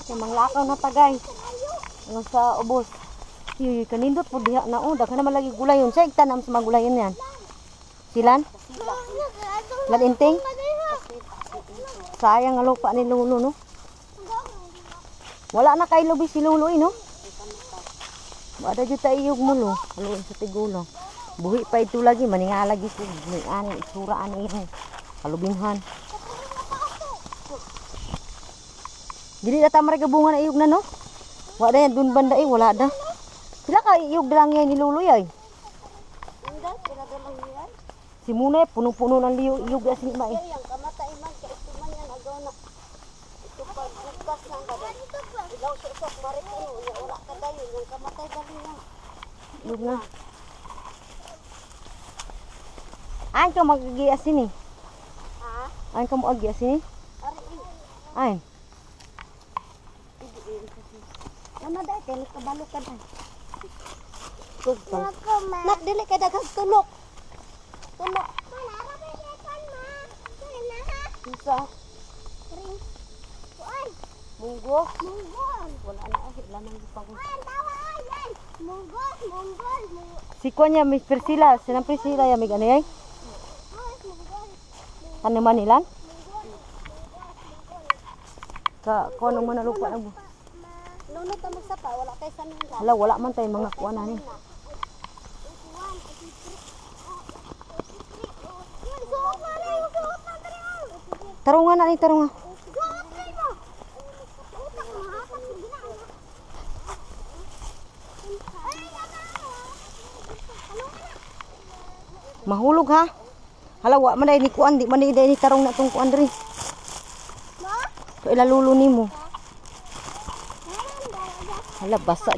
Sa manglakaw na tagay. Ano sa ubos. Yuy, kanindot po diha na o. Daghan naman lagi gulay yun. Sa igtanam sa mga gulay yun yan. Silan? Lalinting? Sayang ang lupa ni Lolo, no? Wala na kay lubi si Lolo, no? Ada juta iyog mo, lo. Haluin sa tigulo. Buhi pa ito lagi. Maninga lagi ko. May ani, suraan ini. Kalubinghan. Dili na tamar gabungan na iyog na, no? Wala yan, dun banda eh. Wala da. Sila ka iyog lang yan ni Lolo, ay. Si Muna, puno-puno ng iyog na sinima eh. Yang kamatay man, kaya ito man yan, agaw na. Ito pag bukas na ang gada. Ilaw susok, marikuno, wala ka dayon, yung kamatay bali yan. Iyog na. Ayan ka mag-agiasin eh. Ha? Ayan ka mag-agiasin eh. Ayan. Nama dahil, kaya kabalo ka na. Tugtong. Nak, dili ka daghag tulok. Tulok. Isa. Munggo. Wala na eh, lamang di pa ko. Si Kuanya, Miss Priscilla. Sinang Priscilla yan, may gani ay? Ano Manilan? Kung ano man na lupa na mo. Nunod na magsapa, wala kayo sa nila. Hala, wala man tayo mga kuha na ni. Tarungan na ni, tarungan. Mahulog ha. Hala, wala man ni kuan, di man ni tarong na tong kuan diri. So ilalulo nimo. Hala, basa.